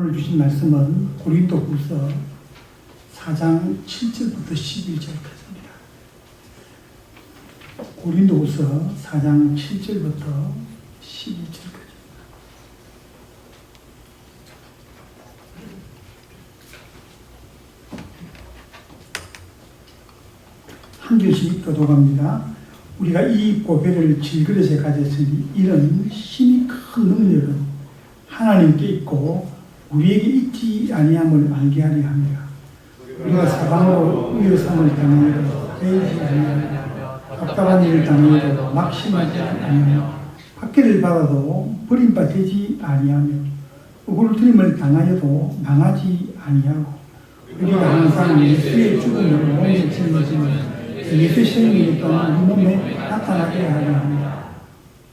오늘 주신 말씀은 고린도후서 4장 7절부터 12절까지입니다. 고린도후서 4장 7절부터 12절까지. 한 절씩 교독합니다. 우리가 이 보배를 질그릇에 가졌으니 이런 힘이 큰 능력은 하나님께 있고 우리에게 있지 아니함을 알게 하려 합니다. 우리가 사방으로 위협삼을 당하여도 배이지 아니하며 답답한 일을 당하여도 낙심하지 아니하며 박해를 받아도 버림받지 아니하며 억울트림을 당하여도 망하지 아니하고 우리가 항상 예수의 죽음을 몸에 짊어지면 예수의 생명이 또한 우리 몸에 나타나게 하려 합니다.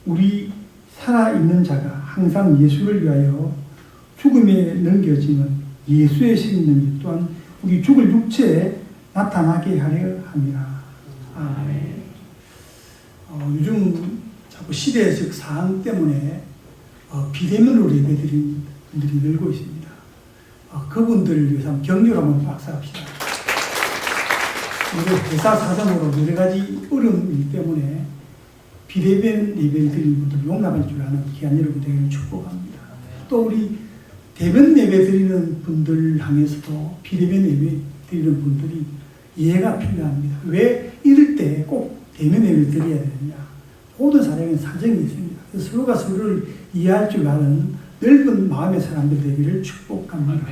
우리 살아있는 자가 항상 예수를 위하여 죽음에 넘겨지는 예수의 생명이 또한 우리 죽을 육체에 나타나게 하려 합니다. 아멘. 요즘 자꾸 시대적 상황 때문에 비대면으로 예배드리는 분들이 늘고 있습니다. 그분들을 위해서 격려를 한번 박수합시다. 우리 회사 사정으로 여러 가지 어려움 때문에 비대면 예배를 드리는 분들 용납할 줄 아는 귀한 여러분 되기를 축복합니다. 또 우리 대면 예배 드리는 분들 향해서도 비대면 예배 드리는 분들이 이해가 필요합니다. 왜 이럴 때 꼭 대면 예배를 드려야 되느냐. 모든 사람에는 사정이 있습니다. 서로가 서로를 이해할 줄 아는 넓은 마음의 사람들 되기를 축복합니다.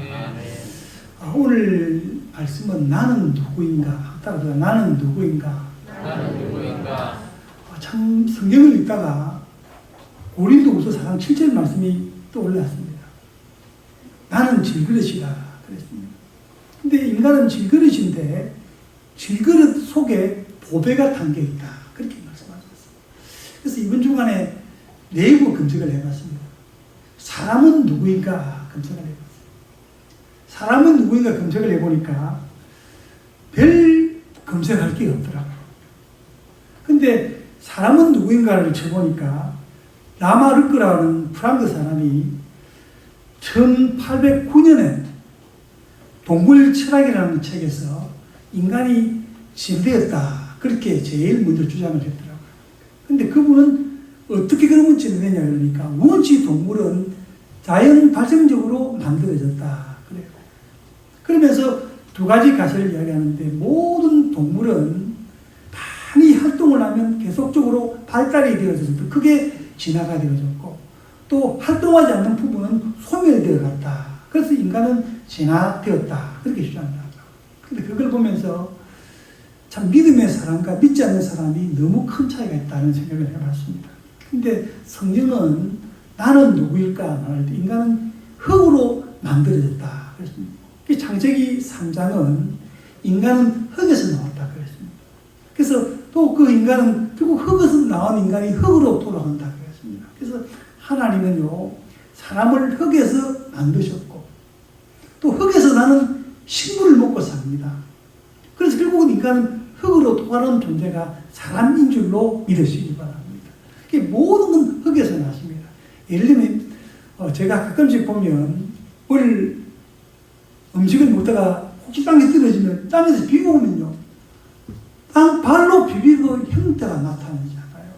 오늘 말씀은 나는 누구인가? 따라서 나는 누구인가? 나는 누구인가? 참 성경을 읽다가 고린도후서 4장 7절 말씀이 떠올랐습니다. 나는 질그릇이다 그랬습니다. 근데 인간은 질그릇인데 질그릇 속에 보배가 담겨 있다 그렇게 말씀하셨어요. 그래서 이번 주간에 내부 검색을 해봤습니다. 사람은 누구인가 검색을 해봤어요. 사람은 누구인가 검색을 해보니까 별 검색할 게 없더라고요. 근데 사람은 누구인가를 쳐보니까 라마르크라는 프랑스 사람이 1809년에 동물 철학이라는 책에서 인간이 진대였다 그렇게 제일 먼저 주장을 했더라고요. 근데 그분은 어떻게 그러면 진대냐 그러니까 원시 동물은 자연 발생적으로 만들어졌다 그래요. 그러면서 두 가지 가설을 이야기하는데 모든 동물은 많이 활동을 하면 계속적으로 발달이 되어져서 더 크게 진화가 되어졌고 또 활동하지 않는 부분은 소멸되어 갔다. 그래서 인간은 진화되었다. 그렇게 주장합니다. 그런데 그걸 보면서 참 믿음의 사람과 믿지 않는 사람이 너무 큰 차이가 있다는 생각을 해봤습니다. 근데 성경은 나는 누구일까 말할 때 인간은 흙으로 만들어졌다. 그랬습니다. 창세기 3장은 인간은 흙에서 나왔다. 그랬습니다. 그래서 또 그 인간은 결국 흙에서 나온 인간이 흙으로 돌아간다. 그랬습니다. 그래서 하나님은요, 사람을 흙에서 만드셨고, 또 흙에서 나는 식물을 먹고 삽니다. 그래서 결국은 인간은 흙으로 돌아가는 존재가 사람인 줄로 믿으시기 바랍니다. 모든 건 흙에서 났습니다. 예를 들면, 제가 가끔씩 보면, 음식을 먹다가 혹시 땅에 떨어지면 땅에서 비가 오면요, 발로 비비고 형태가 나타나잖아요.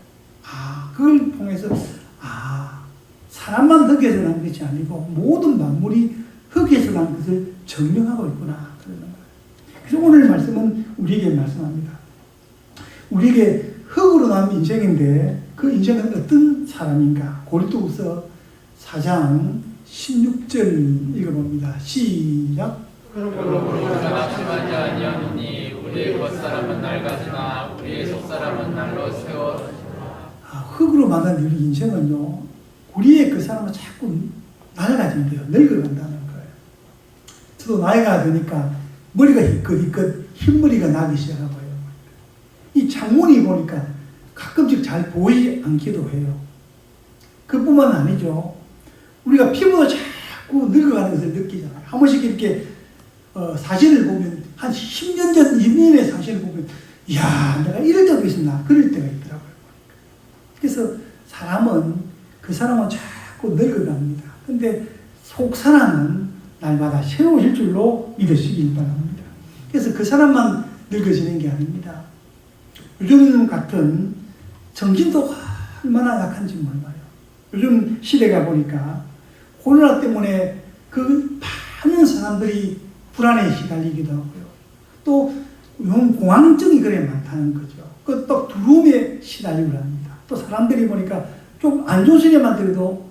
그걸 통해서, 사람만 흙에서 난 것이 아니고 모든 만물이 흙에서 난 것을 증명하고 있구나. 그러는 거예요. 그래서 오늘 말씀은 우리에게 말씀합니다. 우리에게 흙으로 난 인생인데 그 인생은 어떤 사람인가? 고린도후서 4장 16절 읽어봅니다. 시작. 그러므로 우리가 낙심하지 아니하노니 우리의 겉사람은 낡아지나 우리의 속사람은 날로 세워지나. 흙으로 만든 우리 인생은요, 우리의 그 사람은 자꾸 낡아진대요. 늙어간다는 거예요. 저도 나이가 드니까 머리가 희끗희끗 흰머리가 나기 시작하고요. 이 창문이 보니까 가끔씩 잘 보이지 않기도 해요. 그뿐만 아니죠. 우리가 피부도 자꾸 늙어가는 것을 느끼잖아요. 한 번씩 이렇게 사진을 보면 한 10년 전, 2년의 사진을 보면 이야, 내가 이럴 때도 있었나 그럴 때가 있더라고요. 그래서 그 사람은 자꾸 늙어갑니다. 근데 속 사람은 날마다 새로워질 줄로 믿으시길 바랍니다. 그래서 그 사람만 늙어지는 게 아닙니다. 요즘 같은 정신도 얼마나 약한지 몰라요. 요즘 시대가 보니까 코로나 때문에 그 많은 사람들이 불안에 시달리기도 하고요. 또 공황증이 그래 많다는 거죠. 또 두려움에 시달리고 합니다. 또 사람들이 보니까 좀 안 좋은 소리만 들어도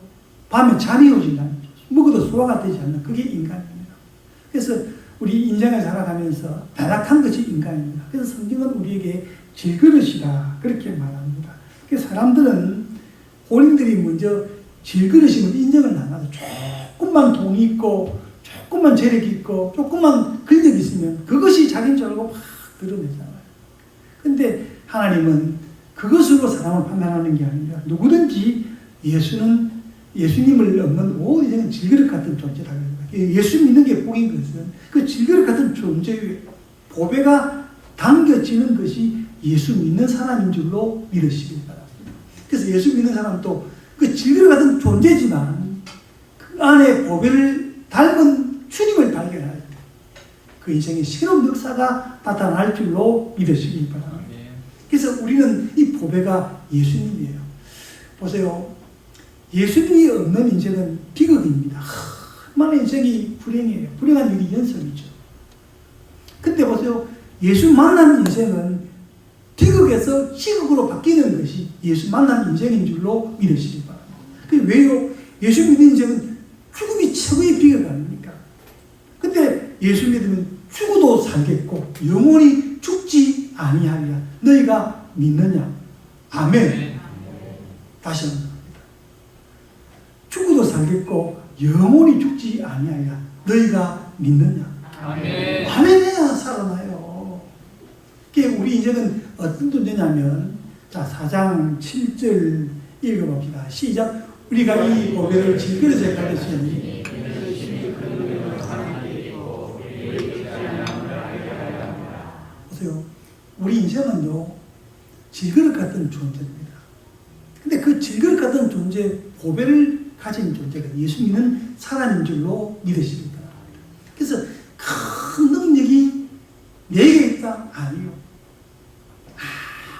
밤에 잠이 오지 않죠. 먹어도 소화가 되지 않는 그게 인간입니다. 그래서 우리 인생을 살아가면서 타락한 것이 인간입니다. 그래서 성경은 우리에게 질그릇이다 그렇게 말합니다. 그래서 사람들은 본인들이 먼저 질그릇임을 인정을 안 하고 조금만 돈이 있고 조금만 재력이 있고 조금만 근력이 있으면 그것이 자기인 줄 알고 막 드러내잖아요. 근데 하나님은 그것으로 사람을 판단하는 게 아니라 누구든지 예수님을 없는 온 인생은 질그릇 같은 존재라고 합니다. 예수 믿는 게 복인 것은 그 질그릇 같은 존재의 보배가 담겨지는 것이 예수 믿는 사람인 줄로 믿으시길 바랍니다. 그래서 예수 믿는 사람도 그 질그릇 같은 존재지만 그 안에 보배를 닮은 주님을 발견할 때 그 인생의 새로운 역사가 나타날 줄로 믿으시길 바랍니다. 그래서 우리는 이 보배가 예수님이에요. 보세요. 예수님이 없는 인생은 비극입니다. 얼마나 인생이 불행해요. 불행한 일이 연속이죠. 근데 보세요. 예수 만난 인생은 비극에서 희극으로 바뀌는 것이 예수 만난 인생인 줄로 믿으시기 바랍니다. 그게 왜요? 예수 믿는 인생은 죽음이 최고의 비극 아닙니까? 근데 예수 믿으면 죽어도 살겠고 영원히 죽지 아니하리라. 너희가 믿느냐? 아멘. 다시 한번 합니다. 죽어도 살겠고 영원히 죽지 아니하리라. 너희가 믿느냐? 아멘. 아멘해야 살아나요. 그게 우리 인생은 어떤 존재냐면, 자, 4장 7절 읽어봅시다. 시작. 우리가 이 보배를 질그릇에 가르치니 보세요. 우리 인생은요 질그릇 같은 존재입니다. 근데 그 질그릇 같은 존재, 보배를 가진 존재가 예수 믿는 사람인 줄로 믿으시기 바랍니다. 그래서 큰 능력이 내게 있다? 아니요.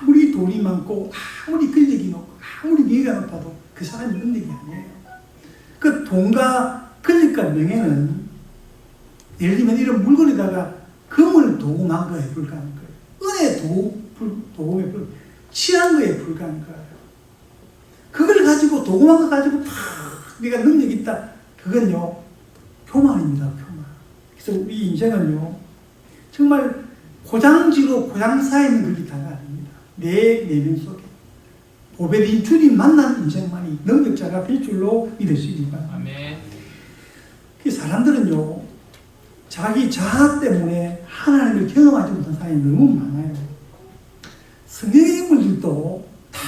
아무리 돈이 많고 아무리 근력이 높고 아무리 명예가 높아도 그 사람이 능력이 아니에요. 그 돈과 근력과 명예는 예를 들면 이런 물건에다가 금을 도금한 거에 불과한 거예요. 은혜 도금에 불과한, 취한 거에 불과한 거예요. 그걸 가지고 도금한 거 가지고 내가 능력이 있다. 그건요 교만입니다. 교만. 그래서 우리 인생은요 정말 고장지로 고장사 있는 그게 다가 아닙니다. 내 내면 속에 보배인 주님 만난 인생만이 능력자가 될 줄로 믿으시기 바랍니다. 아멘. 그 사람들은요 자기 자아 때문에 하나님을 경험하지 못한 사람이 너무 많아요. 성경의 인물들도 다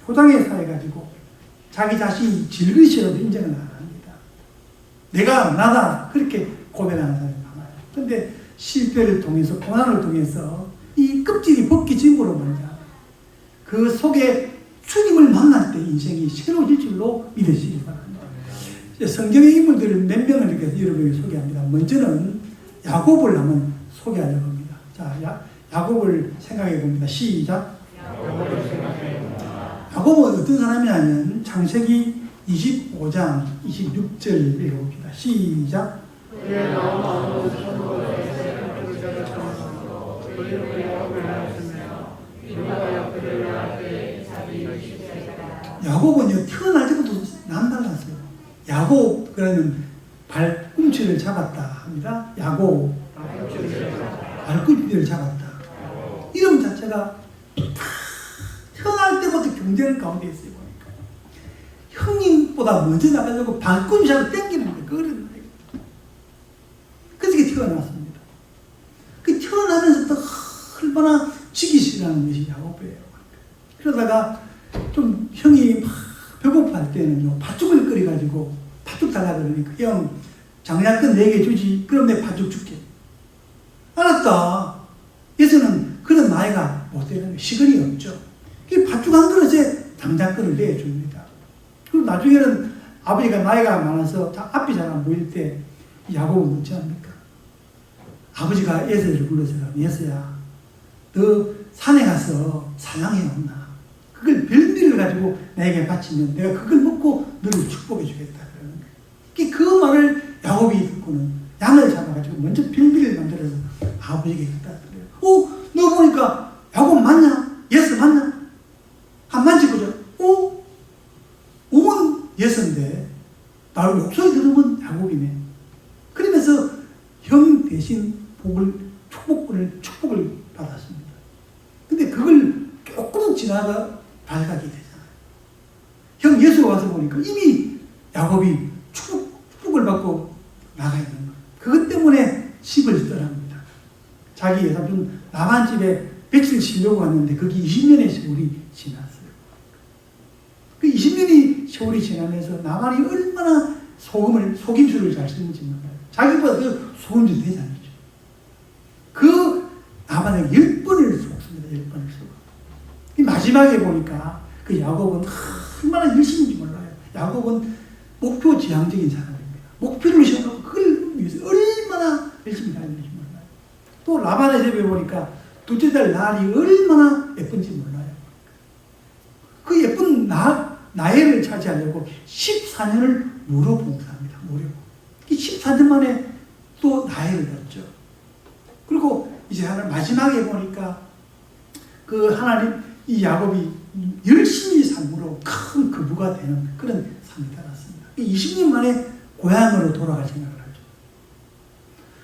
포장에 사해가지고 자기 자신이 질그릇이라도 인정을 안 합니다. 내가 나다 그렇게 고백하는 사람이 많아요. 그런데 실패를 통해서 고난을 통해서 이 껍질이 벗겨짐으로 말이야 그 속에 주님을 만날 때 인생이 새로워질 줄로 믿으시기 바랍니다. 성경의 인물들을 몇 명을 이렇게 여러분에게 소개합니다. 먼저는 야곱을 한번 소개하려고 합니다. 자, 야곱을 생각해 봅니다. 시작. 야곱은 어떤 사람이냐면 창세기 25장 26절 읽어봅시다. 시작. 야곱은요 태어날 때부터 남달랐어요. 야곱 그러면 발꿈치를 잡았다 합니다. 야곱 발꿈치를 잡았다. 이름 자체가 태어날 때부터 경쟁 가운데 있어요. 보니까 형님보다 먼저 나가려고 발꿈치 잡아 당기는 거예요. 그런 그렇게 태어났습니다. 그 태어나면서부터 얼마나 지기 싫어하는 것이 야곱이에요. 그러다가 좀 형이 막 배고파할 때는요 팥죽을 끓여가지고 팥죽 달라 그러니까 형 장량권 4개 주지. 그럼 내 팥죽 줄게. 알았다. 예서는 그런 나이가 못 되는 거예요. 시간이 없죠. 그 팥죽 한 그릇에 장량권을 내줍니다. 그리고 나중에는 아버지가 나이가 많아서 앞이 잘 안 보일 때 야곱은 묻지 않습니까? 아버지가 에서를 불러서 에서야 너 산에 가서 사냥해 온나. 그걸 별미를 가지고 나에게 바치면 내가 그걸 먹고 너를 축복해 주겠다. 그 말을 야곱이 듣고는 양을 잡아가지고 먼저 별미를 만들어서 아버지에게 갖다 드려요. 너 보니까 야곱 맞냐? 예스 맞냐? 한 만지보자. 몸은 예스인데 나를 목소리 들으면 야곱이네. 그러면서 형 대신 축복을 받았습니다. 근데 그걸 조금 지나가 발각이 되잖아요. 형 예수가 와서 보니까 이미 야곱이 축복을 받고 나가 있는 거예요. 그것 때문에 집을 떠납니다. 자기 삼촌 라반 집에 며칠 쉬려고 갔는데 거기 20년의 세월이 지났어요. 그 20년이 세월이 지나면서 나만이 얼마나 속임수를 잘 쓰는지 몰라요. 자기보다 더 속임수 대장이죠. 그 나만에 10번을 속습니다. 10번을 속아. 마지막에 보니까 그 야곱은 얼마나 열심인지 몰라요. 야곱은 목표 지향적인 사람입니다. 목표를 세워놓고 그걸 위해서 얼마나 열심히 다니는지 몰라요. 또 라반의 집에 보니까 둘째 달 날이 얼마나 예쁜지 몰라요. 그 예쁜 나이를 차지하려고 14년을 무료 봉사합니다. 무료. 14년 만에 또 나이를 얻죠. 그리고 이제 마지막에 보니까 그 하나님, 이 야곱이 열심히 삶으로 큰 거부가 되는 그런 삶이 달았습니다. 20년 만에 고향으로 돌아갈 생각을 하죠.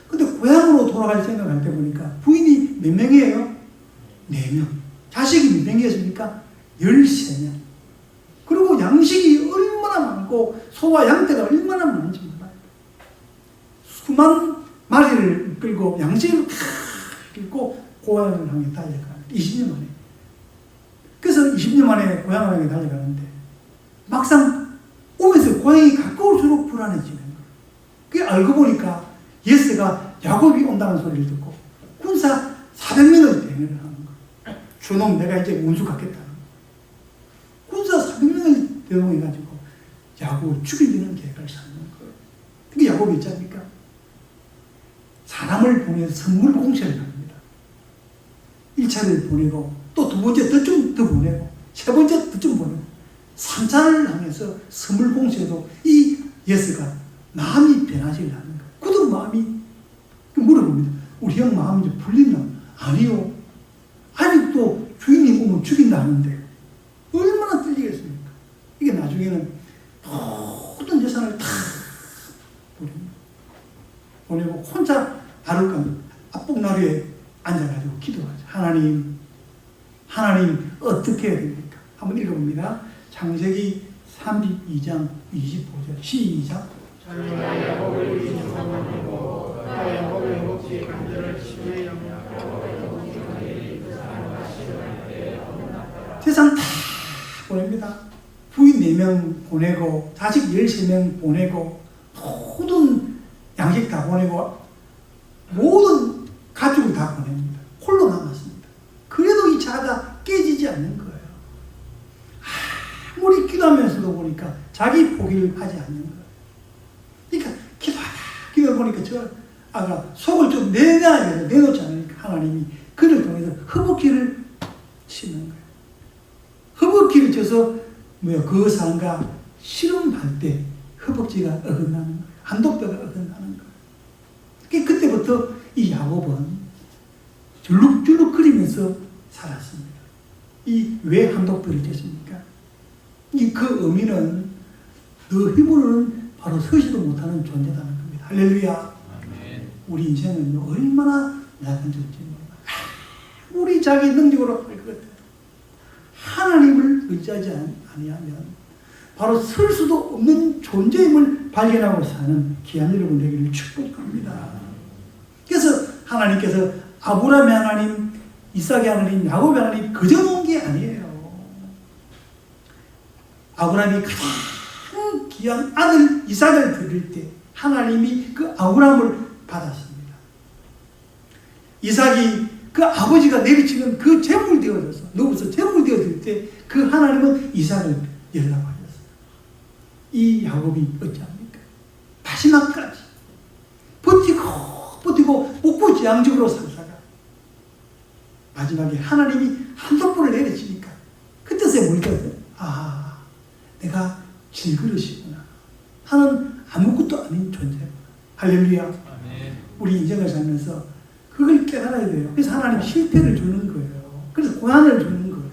근데 고향으로 돌아갈 생각을 할 때 보니까 부인이 몇 명이에요? 4명. 자식이 몇 명이었습니까? 13명. 그리고 양식이 얼마나 많고 소와 양떼가 얼마나 많은지 몰라요. 수만 마리를 끌고 양식을 끌고 고향을 향해 달려가는 20년 만에. 그래서 20년 만에 고향을 향해 달려가는데 막상 오면서 고향이 가까울수록 불안해지는 거예요. 그게 알고 보니까 예스가 야곱이 온다는 소리를 듣고 군사 400명을 대응을 하는 거예요. 저놈 내가 이제 운수 갖겠다는 거예요. 군사 400명을 대응해가지고 야곱을 죽이려는 계획을 쌓는 거예요. 그게 야곱이 있지 않습니까? 사람을 보내서 선물 공세를 합니다. 1차를 보내고 또 두 번째 더 보내고 세 번째 더 보내고 3차를 향해서 선물 공세도 이 예스가 마음이 변하지 않는 거예요. 그도 마음이 물어봅니다. 우리 형 마음이 좀 풀리나? 아니요. 아직도 주인이 오면 죽인다 하는데 얼마나 떨리겠습니까? 이게 나중에는 모든 재산을 다 보내고 혼자 바를까 앞복나루에 앉아가지고 기도하죠. 하나님 어떻게 해야 됩니까? 한번 읽어봅니다. 창세기 32장 25절 시작. 자기가 야곱을 인정하고 야곱의 목지 간절을 심히 세상 다 보냅니다. 부인 4명 보내고 자식 13명 보내고 모든 양식 다 보내고 모든 가족을 다 보냅니다. 홀로 남았습니다. 그래도 이 차가 깨지지 않는 거예요. 아무리 기도하면서도 보니까 자기 포기를 하지 않는 거예요. 그러니까 기도하다 보니까 저 아까 속을 좀 내놓지 않으니까 하나님이 그를 통해서 허벅지를 치는 거예요. 허벅지를 쳐서 그 사람과 씨름할 때 허벅지가 어긋나는 거예요. 한독뼈가 어긋나는 거예요. 그때부터 이 야곱은 줄룩줄룩거리면서 살았습니다. 이 왜 한독뼈를 쳤습니까? 그 의미는 너 힘으로는 바로 서지도 못하는 존재라는 겁니다. 할렐루야. 아멘. 우리 인생은 얼마나 나쁜지 몰라. 우리 자기 능력으로 할 것 같아요. 하나님을 의지하지 아니하면 바로 설 수도 없는 존재임을 발견하고 사는 귀한 여러분 되기를 축복합니다. 그래서 하나님께서 아브라함의 하나님, 이삭의 하나님, 야곱의 하나님 그저 놓은 게 아니에요. 아브라함이 가장 귀한 아들 이삭을 드릴 때 하나님이 그 아브라함을 받았습니다. 이삭이 그 아버지가 내비치는 그 재물 되어져서 너부터 재물 되어질 때 그 하나님은 이삭을 연락하셨어요. 이 야곱이 어찌합니까? 마지막까지 무지양적으로 살다가 마지막에 하나님이 한독불을 내리치니까 그때서야 우리가 아, 내가 질그릇이구나. 나는 아무것도 아닌 존재구나. 할렐루야. 아멘. 우리 인생을 살면서 그걸 깨달아야 돼요. 그래서 하나님 실패를 주는 거예요. 그래서 고난을 주는 거예요.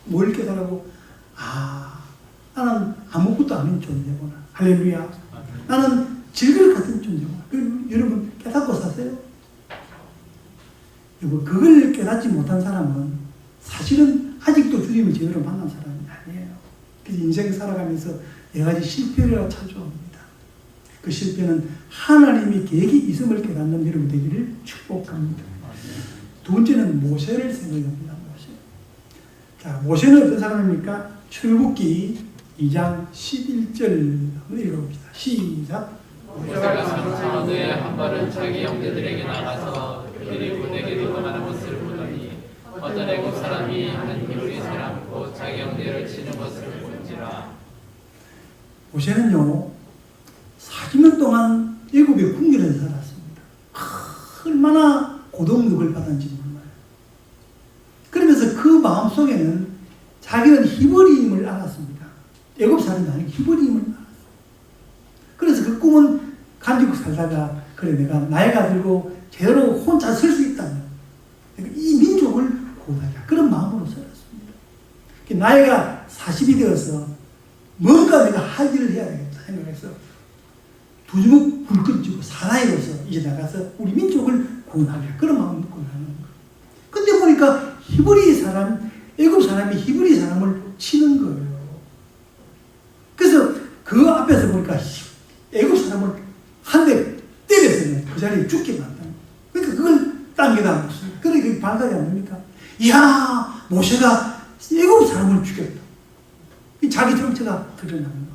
뭘 깨달고 아, 나는 아무것도 아닌 존재구나. 할렐루야. 아멘. 나는 질그릇 같은 존재구나. 여러분 깨닫고 사세요. 여러분 그걸 깨닫지 못한 사람은 사실은 아직도 주님을 제대로 만난 사람이 아니에요. 그래서 인생 살아가면서 여러 가지 실패를 찾아옵니다. 그 실패는 하나님의 계획이 있음을 깨닫는 여러분 되기를 축복합니다. 두 번째는 모세를 생각합니다. 모세. 자, 모세는 어떤 사람입니까? 출애굽기 2장 11절 한번 읽어봅시다. 시작. 모세가 산천어에 한 발은 자기 형제들에게 나가서 그들이 고대에게 도망하는 것을 보더니 어떤 애굽 사람이 한 히브리 사람 곧 자기 형제를 치는 것을 본지라. 모세는요 40년 동안 애굽의 궁궐에서 살았습니다. 얼마나 고동육을 받았는지 몰라요. 그러면서 그 마음속에는 자기는 히브리임을 알았습니다. 애굽 사람이 아니고 히브리임을 알았어요. 그래서 그 꿈은 가지고 살다가 그래 내가 나이가 들고 제대로 혼자 설 수 있다면 이 민족을 구원하자 그런 마음으로 살았습니다. 나이가 40이 되어서 뭔가 내가 할 일을 해야 되겠다 생각해서 두 주먹 불끈 쥐고 사나이로서 이제 나가서 우리 민족을 구원하자 그런 마음을 구원하는 거예요. 근데 보니까 히브리 사람, 애굽 사람이 히브리 사람을 치는 거예요. 그래서 그 앞에서 보니까 애굽 사람을 한 대 때려서는 그 자리에 죽게 만든다. 그러니까 그걸 당겨다 묻습니다. 그러니까 그게 반각이 안 됩니까? 이야, 모세가 애굽 사람을 죽였다. 자기 정체가 드러나는 거예요.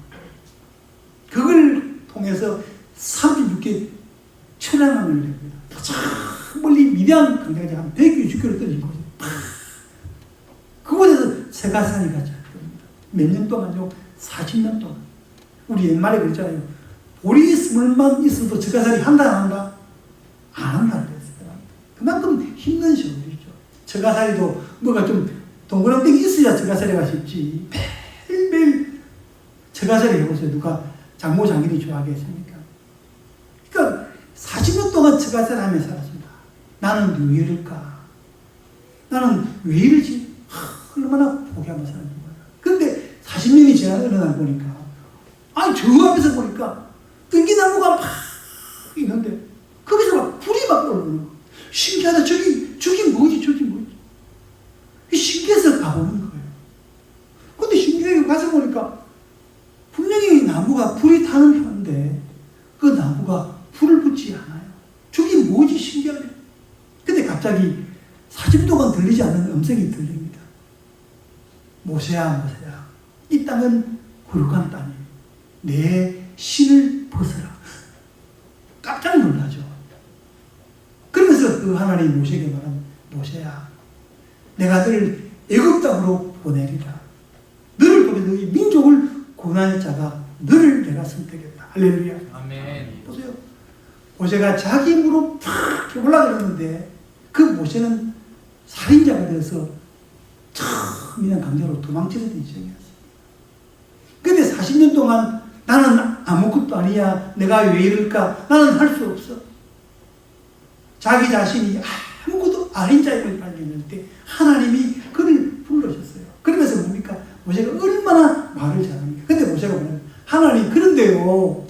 그걸 통해서 36개 천양왕을 냅니다. 저 멀리 미디안 강장에 한 160km 떨어진 거죠. 그곳에서 세가산이 가지 않습니다. 몇 년 동안요? 40년 동안. 우리 옛말에 그랬잖아요. 보리 스물만 있어도 저가살이 한다 안 한다? 안 한다 그랬어요. 그만큼 힘든 세월이죠. 저가살이도 뭐가 좀 동그랑땡이 있어야 저가살이가 쉽지. 매일매일 저가살이 해보세요. 누가 장모 장인이 좋아하겠습니까? 그러니까 40년 동안 저가살 하며 살았습니다. 나는 왜 이럴까? 나는 왜 이러지? 얼마나 포기하며 사는 거야. 그런데 40년이 지나 어느 날 보니까 아니 저 앞에서 보니까 뜬기나무가 막 있는데 거기서 막 불이 막 올라오는 거야. 신기하다. 저기 뭐지? 저기 뭐지? 신기해서 가보는 거예요. 근데 신기하게 가서 보니까 분명히 나무가 불이 타는 편인데 그 나무가 불을 붙지 않아요. 저기 뭐지? 신기하네. 근데 갑자기 40년 동안 들리지 않는 음성이 들립니다. 모세야, 모세야. 이 땅은 거룩한 땅이에요. 내 신을 벗어라. 깜짝 놀라죠. 그러면서 그 하나님 모세에게 말한 모세야, 내가 너를 애굽 땅으로 보내리라. 너를 통해서 이 민족을 구원할 자가 너를 내가 선택했다. 할렐루야. 아멘. 보세요. 모세가 자기 힘으로 팍 올라가는데 그 모세는 살인자가 되어서 참 그냥 강제로 도망치는 인생이었어요. 근데 40년 동안 나는 아무것도 아니야. 내가 왜 이럴까? 나는 할 수 없어. 자기 자신이 아무것도 아닌 자임을 발견할 때 하나님이 그를 불러줬어요. 그러면서 뭡니까? 모세가 얼마나 말을 잘합니까? 근데 모세가 뭐냐면 하나님 그런데요.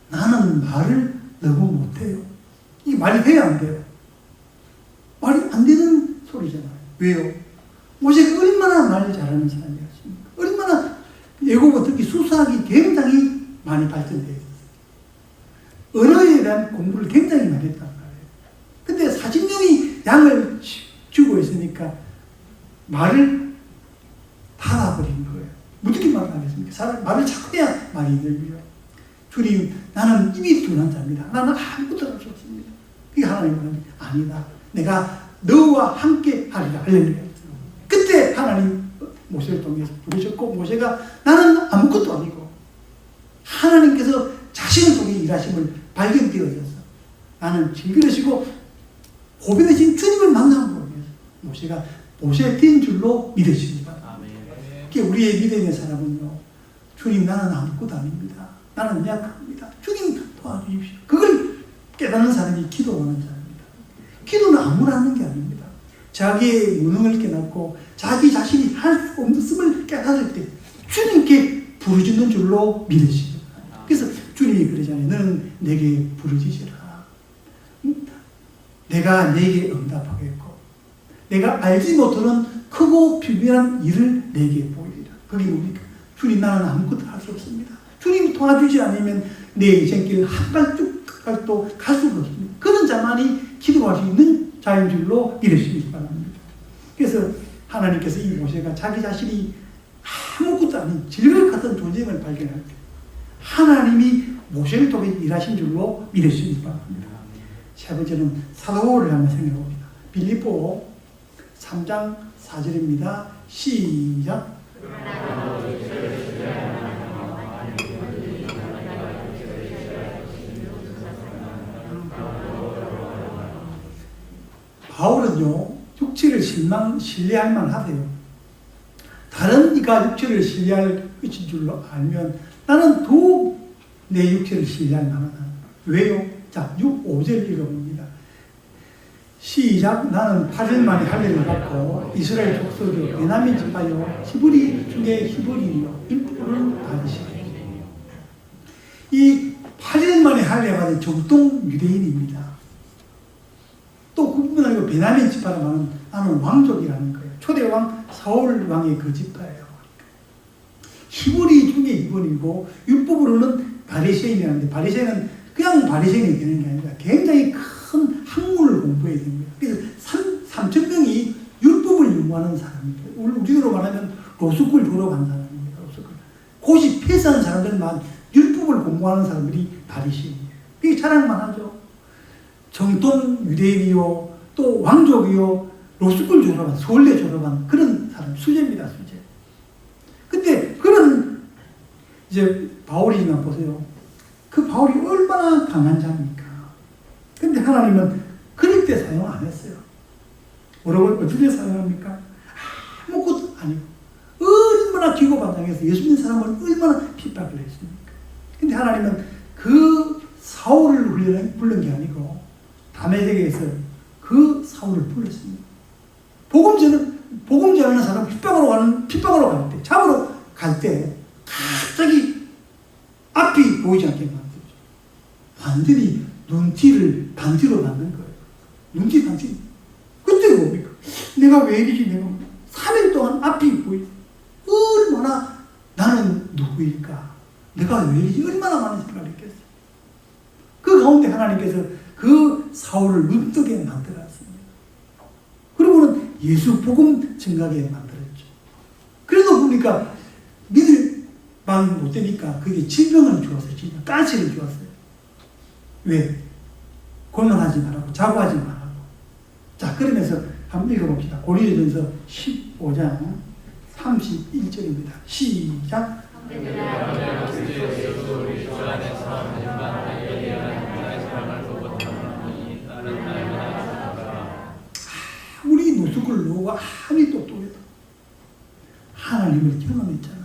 나는 말을 너무 못해요. 이게 말이 돼야 안 돼요? 말이 안 되는 소리잖아요. 왜요? 모세가 얼마나 말을 잘하는 사람이었습니까? 얼마나 애국어 특히 수사학이 굉장히 많이 발전되어 있었어요. 언어에 대한 공부를 굉장히 많이 했단 말이에요. 근데 40년이 양을 주고 있으니까 말을 닫아버린 거예요. 어떻게 말을 하겠습니까? 말을 자꾸 해야 말이 늘고요. 주님, 나는 입이 둔한 자입니다. 나는 아무것도 할 수 없습니다. 그게 하나님은 아니다. 내가 너와 함께 하리라. 할렐루야. 그때 하나님 모세를 통해서 부르셨고 모세가 나는 아무것도 아니고 하나님께서 자신을 통해 일하심을 발견되어져서 나는 질그릇이고 고백하신 주님을 만나고 모세가 모세된 줄로 믿으십니다. 우리의 믿음의 사람은요, 주님 나는 아무것도 아닙니다. 나는 약합니다. 주님 도와주십시오. 그걸 깨닫는 사람이 기도하는 사람입니다. 기도는 아무나 하는 게 아닙니다. 자기의 무능을 깨닫고 자기 자신이 할 수 없음을 깨달을 때 주님께 부르짖는 줄로 믿으십니다. 그래서 주님이 그러잖아요. 너는 내게 부르짖으라. 내가 내게 응답하겠고 내가 알지 못하는 크고 비밀한 일을 내게 보이리라. 그게 뭡니까? 주님 나는 아무것도 할 수 없습니다. 주님이 도와주지 않으면 내 인생길 한 발도 갈 수가 없습니다. 그런 자만이 기도할 수 있는 자인 줄로 믿으시기 바랍니다. 그래서 하나님께서 이 모세가 자기 자신이 아무것도 아닌 질것 같은 존재임을 발견할 때 하나님이 모세를 통해 일하신 줄로 믿으시기 바랍니다. 세 번째는 사도 바울을 한번 생각해 봅니다. 빌립보 3장 4절입니다. 시작. 바울은요, 육체를 신뢰할 만하대요. 다른 이가 육체를 신뢰할 것인 줄로 알면 나는 더욱 내 육체를 신뢰할 만하다. 왜요? 자, 5절 읽어봅니다. 시작. 나는 8일 만에 할례를 받고 이스라엘 족속이요 베냐민 지파요 히브리 중에 히브리요 일부는 다르시네. 이 8일 만에 할례 받은 정통 유대인입니다. 또 그뿐 아니고 베냐민 지파라고 하는 나는 왕족이라는 거예요. 초대왕 사울 왕의 그 지파예요. 히브리 중에 이분이고 율법으로는 바리새인이라는데 바리새인은 그냥 바리새인이 되는 게 아니라 굉장히 큰 학문을 공부해야 됩니다. 그래서 3,000명이 율법을 연구하는 사람입니다. 우리로 말하면 로스쿨 졸업한 사람입니다. 로스쿨. 고시 패스한 사람들만 율법을 공부하는 사람들이 바리새인이에요. 그게 자랑만 하죠. 정통 유대인이요, 또 왕족이요, 로스쿨 졸업한, 서울대 졸업한 그런 사람, 수재입니다, 수재. 근데 그런 이제 바울이나 보세요. 그 바울이 얼마나 강한 자입니까? 근데 하나님은 그럴 때 사용 안 했어요. 뭐라고, 어떻게 사용합니까? 아무것도 아니고, 얼마나 기고반장해서 예수 믿는 사람을 얼마나 핍박을 했습니까? 근데 하나님은 그 사울을 부른 게 아니고, 다메섹에서 그 사울을 불렀습니다. 복음 전하는 사람 핍박으로 갈 때, 잡으러 갈 때, 갑자기 앞이 보이지 않게 만들죠. 완전히 눈티를 반지로 만든 거예요. 눈티 반지. 그때 뭡니까? 내가 왜 이러지? 내가 3일 동안 앞이 보이지. 얼마나 나는 누구일까? 내가 왜 이러지? 얼마나 많은 생각을 했겠어요. 그 가운데 하나님께서 그 사울을 눈뜨게 만들었습니다. 그리고는 예수 복음 증가게 만들었죠. 그래도 보니까 믿을 만 못 되니까 그게 질병을 주었어요. 질병. 가시를 주었어요. 왜? 고민하지 말라고, 자고하지 말라고. 자, 그러면서 한번 읽어봅시다. 고린도전서 15장 31절입니다. 시작. 우리 노숙을 놓고 아무리 똑똑해도 하나님을 경험했잖아요.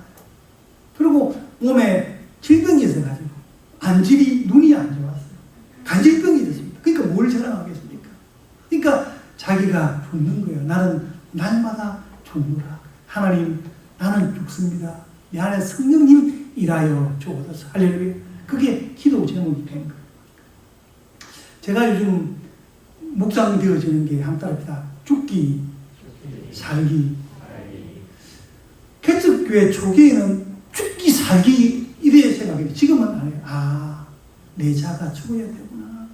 그리고 몸에 질병이 있어가지고 안질이 눈이 안 좋았어요. 간질병이 됐습니다. 그러니까 뭘 자랑하겠습니까? 그러니까 자기가 죽는 거예요. 나는 날마다 죽노라. 하나님, 나는 죽습니다. 내 안에 성령님 일하여 주옵소서. 할렐루야. 그게 기도 제목이 된 거예요. 제가 요즘 묵상 되어지는 게 한 따릅니다. 죽기, 살기. 개척교회 초기에는 죽기, 살기 이래 생각해요. 지금은 안 해요. 아, 내 자가 죽어야 되구나.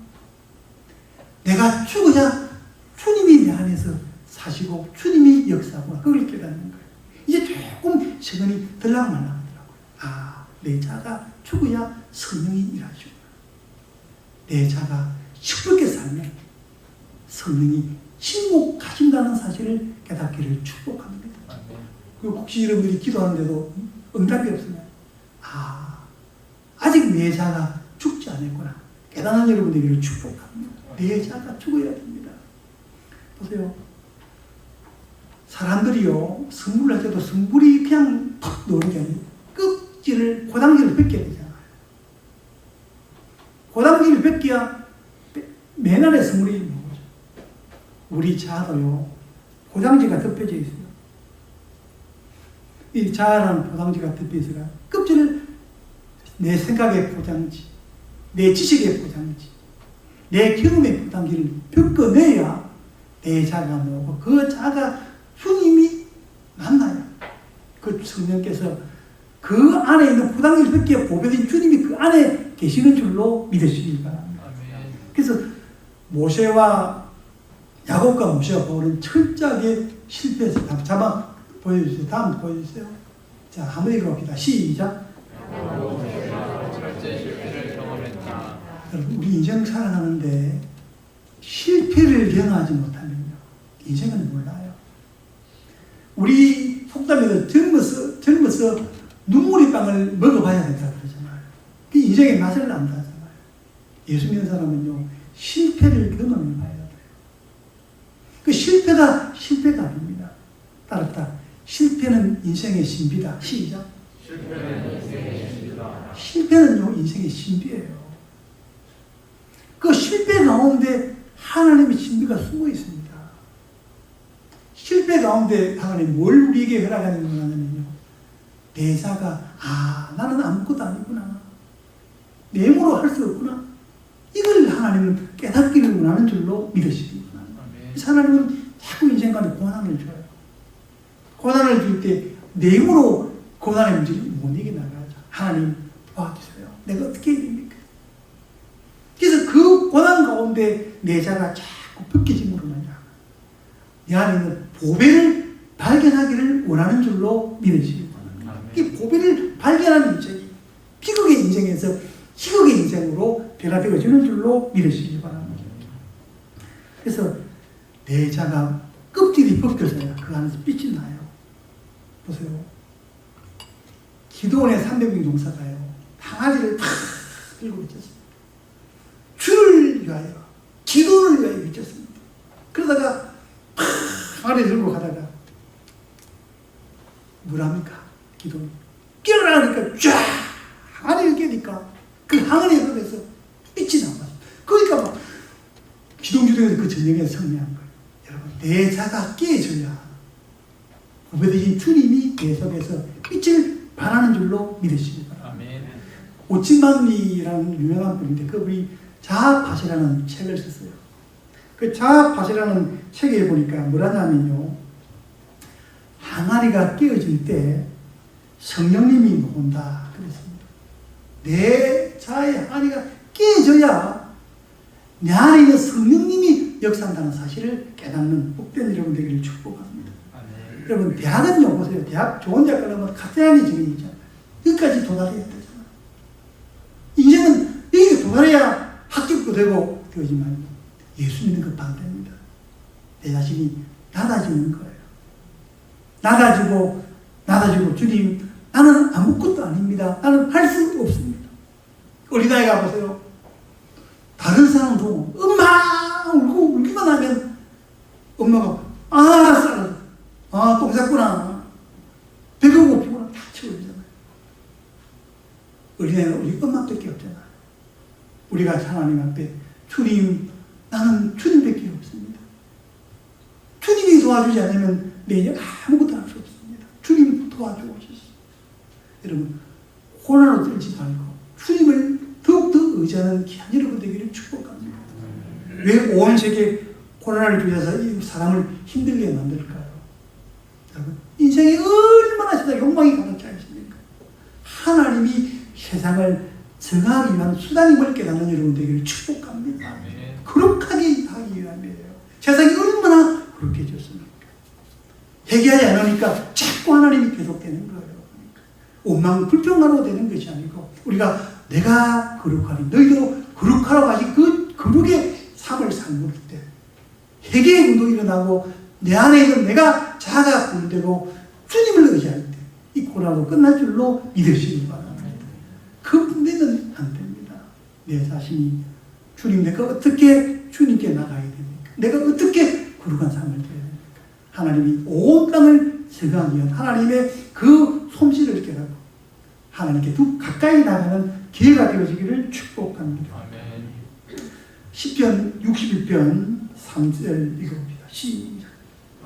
내가 죽어야 주님이 내 안에서 사시고 주님이 역사하구나. 그걸 깨닫는 거예요. 이제 조금 시간이 들락말락하더라고요. 아, 내 자가 죽어야 성령이 일하시구나. 내 자가 시끄럽게 살면 성령이 침묵하신다는 사실을 깨닫기를 축복합니다. 그리고 혹시 여러분들이 기도하는데도 응답이 없으면 아, 아직 내 자가 죽지 않았구나. 깨닫는 여러분들을 축복합니다. 내 자가 죽어야 됩니다. 보세요. 사람들이요, 성물을 할 때도 성물이 그냥 팍 넣는 게 아니에요. 껍질을, 고단기를 벗겨야 되잖아요. 고단기를 벗겨야 맨 안에 성물이 있는 거죠. 우리 자도요, 고단지가 덮여져 있어요. 이 자라는 포장지가 덮여 있어요. 껍질을 내 생각의 포장지, 내 지식의 포장지, 내 경험의 포장지를 벗겨내야 내 자가 나오고 그 자가 주님이 만나요. 그 성령께서 그 안에 있는 포장지를 벗겨 보배된 주님이 그 안에 계시는 줄로 믿으시기 바랍니다. 그래서 모세와 야곱과 모세와 바울은 철저하게 실패했어요. 자막 보여주세요. 다음 보여주세요. 자, 한번 읽어봅시다. 시작. 철저히 실패를 경험했다. 여러분, 우리 인생 살아가는데 실패를 경험하지 못하면요, 인생은 몰라요. 우리 속담에도 젊어서 눈물의 빵을 먹어봐야 된다 그러잖아요. 그 인생의 맛을 안다잖아요. 예수 믿는 사람은요, 실패를 경험해봐야 돼요. 그 실패가 아닙니다. 따랐다. 실패는 인생의 신비다. 시작. 실패는 인생의 신비다. 실패는요, 인생의 신비예요. 그 실패 가운데 하나님의 신비가 숨어 있습니다. 실패 가운데 하나님 뭘 우리에게 허락하는 거냐면요, 내 자가 나는 아무것도 아니구나, 내 힘으로 할 수 없구나, 이걸 하나님은 깨닫기를 원하는 줄로 믿으시기 바랍니다. 하나님은 자꾸 인생 가운데 고난을 줘요. 고난을 줄 때 내 힘으로 고난의 문제를 못 이겨나가죠. 하나님 도와주세요. 내가 어떻게 해야 됩니까? 그래서 그 고난 가운데 내 자가 자꾸 벗겨짐으로 말이야, 내 안에 있는 보배를 발견하기를 원하는 줄로 믿으시기 바랍니다. 이 보배를 발견하는 인생이 비극의 인생에서 희극의 인생으로 변화되어지는 줄로 믿으시기 바랍니다. 그래서 내 자가 껍질이 벗겨져야 그 안에서 빛이 나요. 보세요. 기도원의 300명 용사가요, 항아리를 탁 들고 있었습니다. 주를 위하여, 기도를 위하여 미쳤습니다. 그러다가 항아리 들고 가다가 뭐랍니까? 기도 깨어나니까 쫙 항아리를 깨니까 그 항아리 속에서 빛이 나왔어요. 그러니까 막 기동주동에서 그 전쟁에 승리한 거예요. 여러분, 내 자가 깨져야 보배되신 주님이 내 속에서 빛을 발하는 줄로 믿으시기 바랍니다. 오치만리라는 유명한 분인데 그분이 자아팟이라는 책을 썼어요. 그 자아팟이라는 책에 보니까 뭐라냐면요, 항아리가 깨어질 때 성령님이 나온다 그랬습니다. 내 자아의 항아리가 깨져야 내 안에 있는 성령님이 역사한다는 사실을 깨닫는 복된 여러분 되기를 축복합니다. 여러분, 대학은요, 보세요. 대학 좋은 대학 가려면 카테나리 증인이 있잖아요. 여기까지 도달해야 되잖아요. 인생은 여기 도달해야 합격도 되고 되지만 예수 믿는 것 반대입니다. 내 자신이 낮아지는 거예요. 낮아지고 주님, 나는 아무것도 아닙니다. 나는 할 수 없습니다. 어린아이가 보세요. 다른 사람 보고 엄마 울기만 하면 엄마가 똥 쌌구나, 배가 고프구나 다 채워주잖아요. 어린아이는 우리 엄마밖에 없잖아요. 우리가 하나님 앞에 주님, 나는 주님밖에 없습니다. 주님이 도와주지 않으면 내 인생 아무것도 할 수 없습니다. 주님 도와주옵소서. 여러분, 고난으로 떨지 말고 주님을 더욱더 의지하는 귀한 여러분 되기를 축복합니다. 왜 온 세계 고난을 주셔서 이 사람을 힘들게 만들까요? 여러분, 인생이 얼마나 세상 욕망이 가득 차 있습니까? 하나님이 세상을 정하기 위한 수단임을 깨닫는 여러분 되기를 축복합니다. 거룩하게 하기 위함이에요. 세상이 얼마나 거룩해졌습니까? 회개하지 않으니까 자꾸 하나님이 계속되는 거예요. 원망 불평하러 되는 것이 아니고 우리가 내가 거룩하니 너희도 거룩하라고 하신 그 거룩의 삶을 살고 때 회개의 운동이 일어나고 내 안에 있는 내가 자아가 분대로 주님을 의지할 때 이 고난으로 끝날 줄로 믿으시기 바랍니다. 그 분대는 안 됩니다. 내 자신이 주님, 내가 어떻게 주님께 나가야 됩니까? 내가 어떻게 거룩한 삶을 드려야 됩니까? 하나님이 온 땅을 제거하기 위한 하나님의 그 솜씨를 깨닫고 하나님께 더 가까이 나가는 기회가 되어지기를 축복합니다. 아멘. 10편 61편 3절 읽어봅니다. 시작.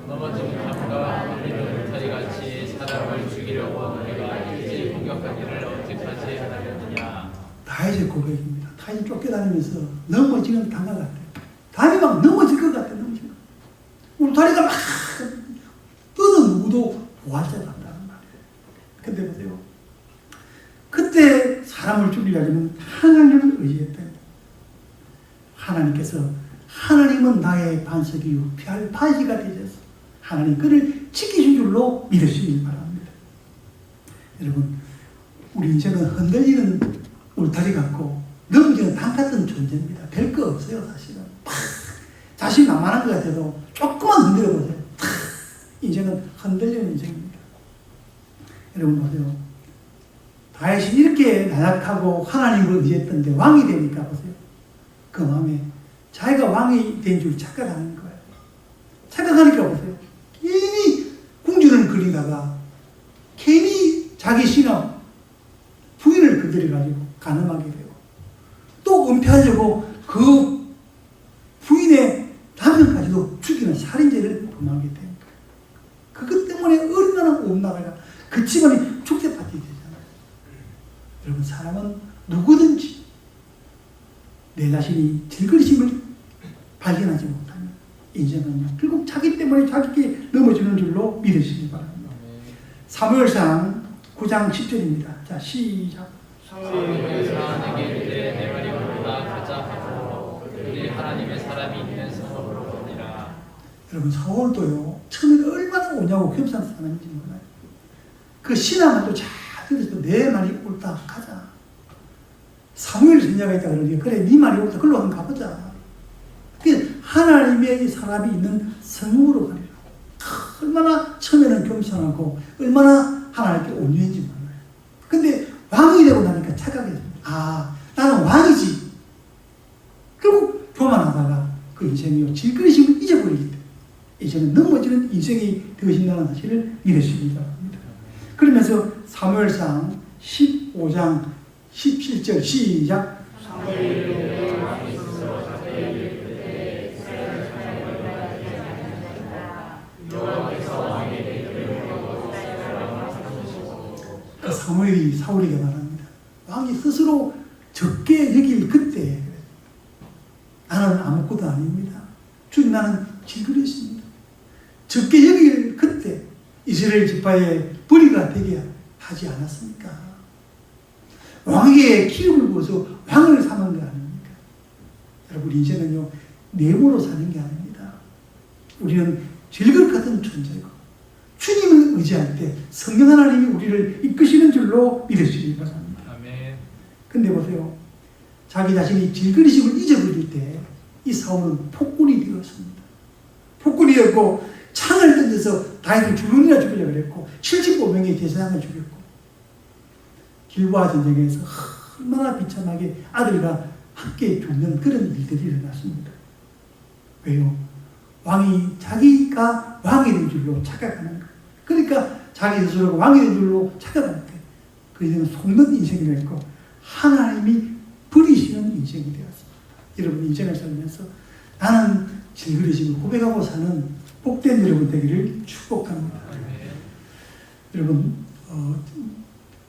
넘어진 감과 우리는 울타리같이 사람을 죽이려고 우리가 이제 공격하기를 어찌하지 하려느냐. 다윗의 고백입니다. 다윗이 쫓겨다니면서 넘어지는 당과 같아. 다윗이 막 넘어질 것 같아. 넘어질 것 같아. 울타리가 막 어느 누구도 보호할 자가 없다는 말이에요. 근데 보세요. 그때 사람을 죽이려면 하나님을 의지했다. 하나님께서 하나님은 나의 반석이요 피할 바위가 되셔서 하나님 그를 지키신 줄로 믿으시길 바랍니다. 여러분, 우리 인생은 흔들리는 울타리 같고 넘기는 당 같은 존재입니다. 별 거 없어요, 사실은. 자신이 만만한 것 같아도 조금만 흔들어 보세요. 인생은 흔들리는 인생입니다. 여러분 보세요. 다윗이 이렇게 나약하고 하나님을 의지했던데 왕이 되니까 보세요. 그 마음에 자기가 왕이 된 줄 착각하는 거예요. 착각하니까 보세요. 괜히 궁주를 그리다가 괜히 자기 신하 부인을 건드려가지고 간음하게 되고 또 은폐하려고 그 부인의 남편까지도 죽이는 살인죄를 범하게 됩니다. 그것 때문에 얼마나 온 나라가 그 집안이 축제파티 되잖아요. 여러분, 사람은 누구든지 내 자신이 질그리심을 발견하지 못하면 인생은요 결국 자기 때문에 자기께 넘어지는 줄로 믿으시기 바랍니다. 사무엘상 9장 10절입니다. 자, 시작. 사무엘에서 내게 이르되 내 말이 옳다 가자 하고 그들이 하나님의 사람이 있는 성읍으로 오니라. 여러분, 사울도요 처음에 얼마나 오냐고 겸손한 사람인지 몰라요. 그 신앙을 또 잘 들어서 내 말이 옳다 가자. 사무엘 선자가 있다 그러니까 그래 네 말이 옳다 글로 한번 가보자. 하나님의 사람이 있는 성읍으로 가리라. 얼마나 처음에는 겸손하고 얼마나 하나님께 온유한지 몰라요. 근데 왕이 되고 나니까 착각했습니다. 아, 나는 왕이지. 결국 교만하다가 그 인생이요 질그리심을 잊어버리기 때문에 이제는 넘어지는 인생이 되어진다는 사실을 믿으시기 바랍니다. 그러면서 사무엘상 15장 17절 시작. 그 사무엘이 사울에게 말합니다. 왕이 스스로 적게 여길 그때 나는 아무것도 아닙니다. 주님 나는 질그릇입니다. 적게 여길 그때 이스라엘 지파의 벌이가 되게 하지 않았습니까? 왕에게 기름을 부어서 왕을 삼은 거 아닙니까? 여러분, 인생은요 내모로 사는 게 아닙니다. 우리는 질그릇 같은 존재고 주님을 의지할 때 성령 하나님이 우리를 이끄시는 줄로 믿으시기 바랍니다. 아멘. 근데 보세요. 자기 자신이 질그릇임을 잊어버릴 때 이 사울은 폭군이 되었습니다. 폭군이 되었고 창을 던져서 다윗을 죽으리라 죽이려고 그랬고 75명의 제사장을 죽였고 길보아 전쟁에서 얼마나 비참하게 아들과 함께 죽는 그런 일들이 일어났습니다. 왜요? 왕이 자기가 왕이 된 줄로 착각하는 거예요. 그러니까 자기 스스로가 왕이 된 줄로 착각하는 거예요. 그 인생은 속는 인생이 되었고 하나님이 버리시는 인생이 되었습니다. 여러분, 인생을 살면서 나는 질그릇임을 고백하고 사는 복된 여러분 되기를 축복합니다. 여러분,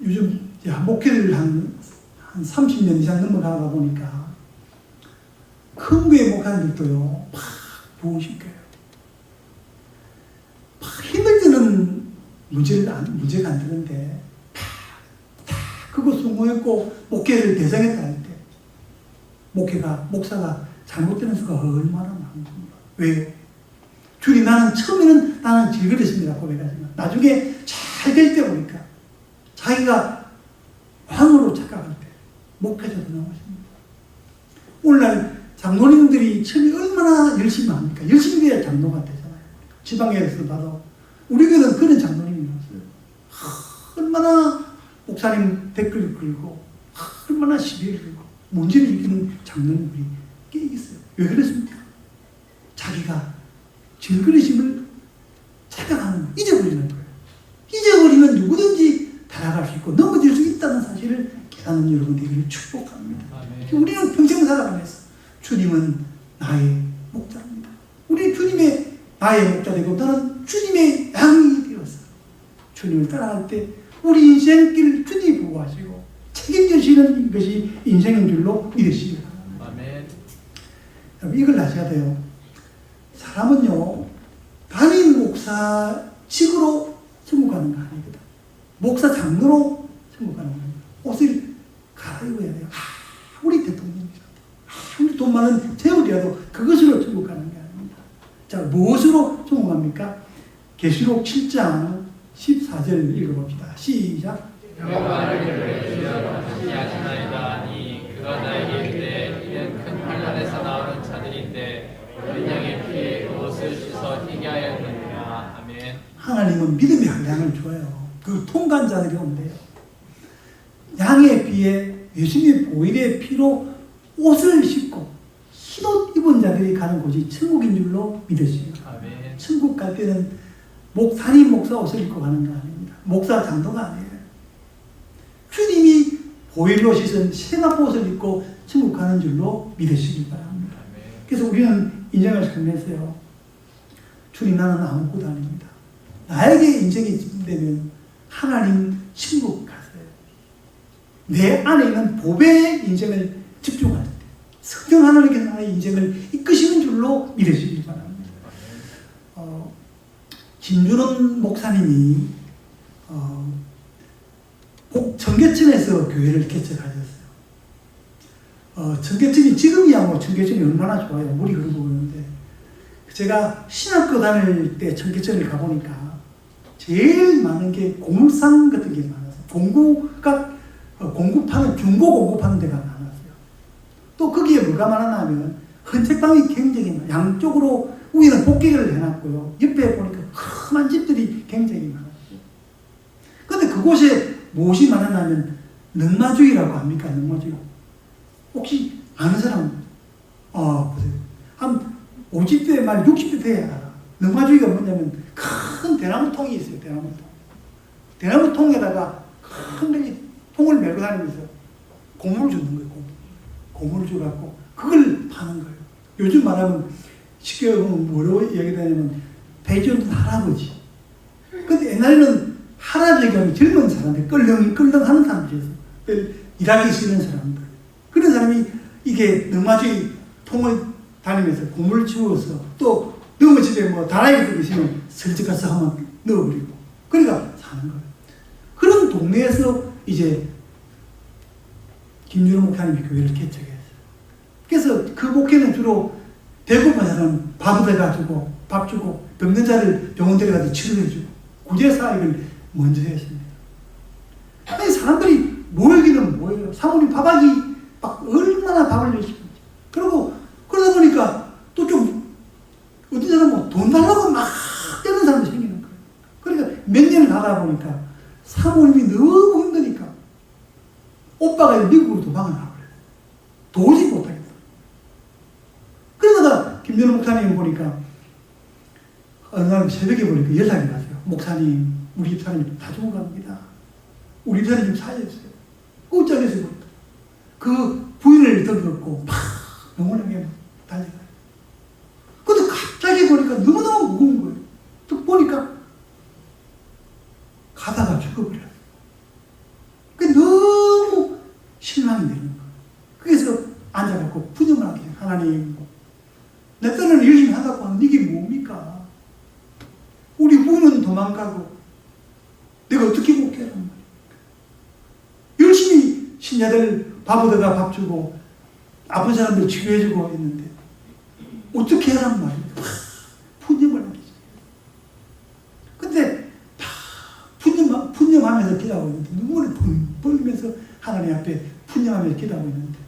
요즘 목회를 한 30년 이상 넘어가다 보니까 큰 교회 목사님들도요 막 부으실 거예요. 막 힘들 때는 문제가 안 되는데 다 그거 수고했고 목회를 대성했다 할 때 목사가 잘못되는 수가 얼마나 많습니까? 왜요? 주님 처음에는 나는 질그릇입니다 고백하지만 나중에 잘 될 때 보니까 자기가 왕으로 착각할 때 목회자도 나오십니다. 오늘날 장로님들이 처음에 얼마나 열심히 합니까? 열심히 해야 장로가 되잖아요. 지방에서 봐도 우리 교회는 그런 장로님이 없어요. 얼마나 목사님 댓글 걸고 얼마나 시비를 걸고 문제를 일으키는 장로님들이 꽤 있어요. 왜 그렇습니까? 자기가 질그릇임을 착각하는 거예요. 잊어버리는 거예요. 잊어버리면 누구든지 달아갈 수 있고 넘어질 수 있다는 사실을 깨닫는 여러분 되기를 축복합니다. 우리는 평생 살아가면서 주님은 나의 목자입니다. 우리 주님의 나의 목자 되고 나는 주님의 양이 되었어. 주님을 따라갈 때 우리 인생길 주님이 보호하시고 책임지시는 것이 인생인 줄로 믿으시기 바랍니다. 여러분 이걸 아셔야 돼요. 사람은요 담임 목사직으로 천국 가는 거 아니거든. 목사 장로로 천국 가는 거예요. 옷을 갈아입어야 돼요. 우리 대통령이라도 우리 돈 많은 재벌이라도 그것으로 천국 가는 게 아닙니다. 자, 무엇으로 천국 갑니까? 계시록 7장 14절 읽어봅시다. 시작. 여호와를 주여 하시나이다 하니 그가 나에게 이르되 이는 큰 환난에서 나오는 자들인데 어린 양의 피에 옷을 씻어 희게 하였느니라. 아멘. 하나님은 믿음의 한량을 줘요. 그 통관자들이 온대요. 양의 피에 예수님의 보혈의 피로 옷을 씻고 흰옷 입은 자들이 가는 곳이 천국인 줄로 믿으십니다. 아멘. 천국 갈 때는 담임 목사 옷을 입고 가는 거 아닙니다. 목사 장로가 아니에요. 주님이 보혈로 씻은 세마포 옷을 입고 천국 가는 줄로 믿으시기 바랍니다. 아멘. 그래서 우리는 인생을 살면서요. 주님 나는 아무것도 아닙니다. 나에게 인생이 집중되면 하나님 천국 가세요. 내 안에 있는 복의 인생을 집중할 때 성령 하나님께서 나의 인생을 이끄시는 줄로 믿으시기 바랍니다. 김준원 목사님이 청계천에서 교회를 개척하셨어요. 청계천이 지금이야 뭐 청계천이 얼마나 좋아요. 물이 흐르고 그러는데 제가 신학교 다닐 때 청계천을 가보니까 제일 많은 게 고물상 같은 게 많았어요. 공구파는 중고 공구파는 데가 많았어요. 또 거기에 뭐가 많았냐면 헌책방이 굉장히 많아요. 양쪽으로 위에는 복개를 해놨고요. 옆에 보니까 험한 집들이 굉장히 많았어요. 근데 그곳에 무엇이 많았냐면 능마주의라고 합니까? 능마주의. 혹시 아는 사람? 보세요. 한 50대 말 60대 돼야 알아. 능마주의가 뭐냐면 큰 대나무 통이 있어요. 대나무 통. 대나무 통에다가 큰 통을 메고 다니면서 고물을 주는 거예요. 고물을 줘갖고 그걸 파는 거예요. 요즘 말하면 쉽게 보면 뭐라고 얘기하냐면 배지원은 할아버지. 근데 옛날에는 할아버지가 아니라 젊은 사람들, 끌렁하는 사람들이었어요. 일하기 싫은 사람들. 그런 사람이 이게 능마주의 통을 다니면서 고물을 치워서 또 너무 집에 뭐 다라이 같은 거 있으면 슬쩍 가서 한번 넣어버리고. 그러니까 사는 거예요. 그런 동네에서 이제 김준호 목사님이 교회를 개척했어요. 그래서 그 목회는 주로 배고픈 사람 밥을 해가지고 밥 주고 병든 자를 병원 데려가서 치료해주고 구제사역을 먼저 했습니다. 아니 사람들이 모이기는 모여요. 사모님 밥하기 막 얼마나 밥을 내시는지. 그러고 그러다 보니까 또 좀 어떤 사람은 돈 달라고 막 떼는 사람이 생기는 거예요. 그러니까 몇 년을 하다 보니까 사모님이 너무 힘드니까 오빠가 미국으로 도망을 나버려요. 도저히 못하겠다. 그러다가 김준호 목사님 보니까 어느 날 새벽에 보니까 연락이 왔어요. 목사님, 우리 집사님 다 죽어갑니다. 우리 집사님 좀 살려주세요. ቁ짝에서 그 부인을 들었고 막 영원하게 달려가요. 근데 갑자기 보니까 너무너무 무거운 거예요. 또 보니까 가다가 죽어버려요. 너무 실망이 되는 거예요. 그래서 앉아갖고 부정을 하게 돼요. 하나님, 내 딸은 열심히 하다고 하는 이게 뭡니까? 우리 부인은 도망가고 내가 어떻게 목회하란 말이야? 열심히 신자들 밥 얻어가 밥 주고 아픈 사람들 치료해주고 했는데 어떻게 하란 말이야? 푸념을 하게 돼요. 근데 다 푸념하면서 기도하고 있는데 눈물을 벌리면서 하나님 앞에 푸념하면서 기도하고 있는데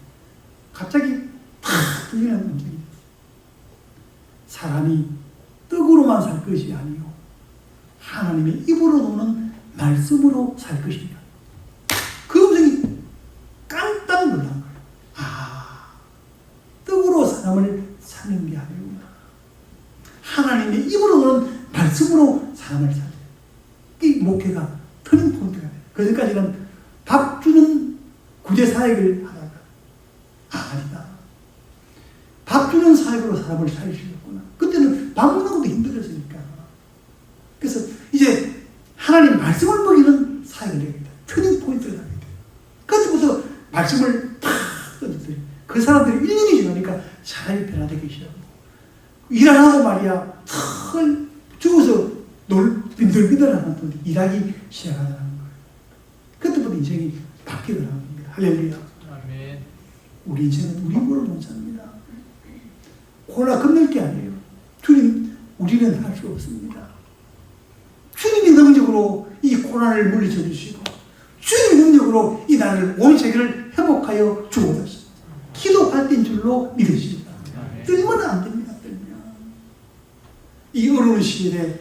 갑자기 팍 들리는 음성이 사람이 떡으로만 살 것이 아니요 하나님의 입으로 노는 말씀으로 살 것이다. 그 음성이 깜짝 놀란 거예요. 떡으로 사람을 사는 게 아니구나. 하나님의 하나님의 입으로는 말씀으로 사람을 살려요. 이 목회가 터닝 포인트가 돼요. 그전까지는 밥 주는 구제 사역을 하다가 아니다. 밥 주는 사역으로 사람을 살리시겠구나. 그때는 밥 먹는 것도 힘들었으니까. 그래서 이제 하나님 말씀을 먹이는 사역을 해야 됩니다. 터닝 포인트를 하게 돼요. 그때부터 말씀을 탁 던졌더니 그 사람들이 1년이 지나니까 사람이 변화되기 시작하고 일 안 하고 말이야 탁 죽어서 빈들빈들하는 분 일하기 시작하는 거예요. 그때부터 인생이 바뀌더라는 겁니다. 할렐루야. 아멘. 우리 인생은 우리 몸을 못 삽니다. 코로나 겁낼 게 아니에요. 주님, 우리는 할 수 없습니다. 주님이 능력으로 이 코로나를 물리쳐 주시고 주님의 능력으로 이 나라를 온 세계를 회복하여 주옵소서. 기도할 때인 줄로 믿으십니다. 떨면 안 됩니다. 떨면. 이 어려운 시기에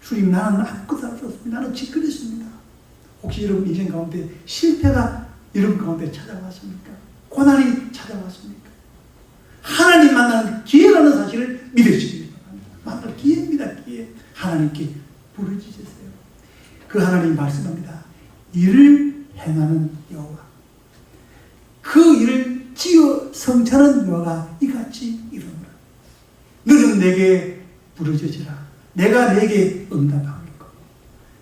주님 나는 아무것도 할 수 없습니다. 나는 짓거렸습니다. 혹시 여러분 인생 가운데 실패가 여러분 가운데 찾아왔습니까? 고난이 찾아왔습니까? 하나님 만나는 기회라는 사실을 믿으시기 바랍니다. 만날 기회입니다. 기회. 하나님께 부르짖으세요. 그 하나님 말씀합니다. 일을 행하는 여호와, 그 일을 지어 성취하는 여호와가 이같이 이르노라. 너는 내게 부르짖으라. 내가 내게 응답하겠고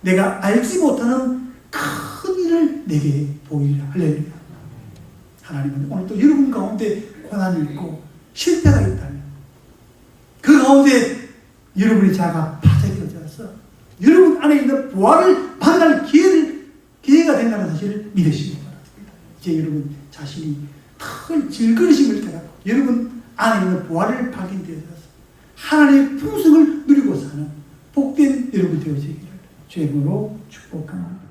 내가 알지 못하는 큰 일을 내게 보이리라. 할렐루야. 하나님은 오늘도 여러분 가운데 고난이 있고 실패가 있다면 그 가운데 여러분의 자가 파괴가 되어서 여러분 안에 있는 부활을 만날 기회가 된다는 사실을 믿으시기 바랍니다. 이제 여러분 자신이 큰 질그릇임을 깨닫고 여러분 안에 있는 부활을 발견되어서 하나님의 풍성을 누리고 사는 복된 여러분 되어지기를 주의 이름으로 축복합니다.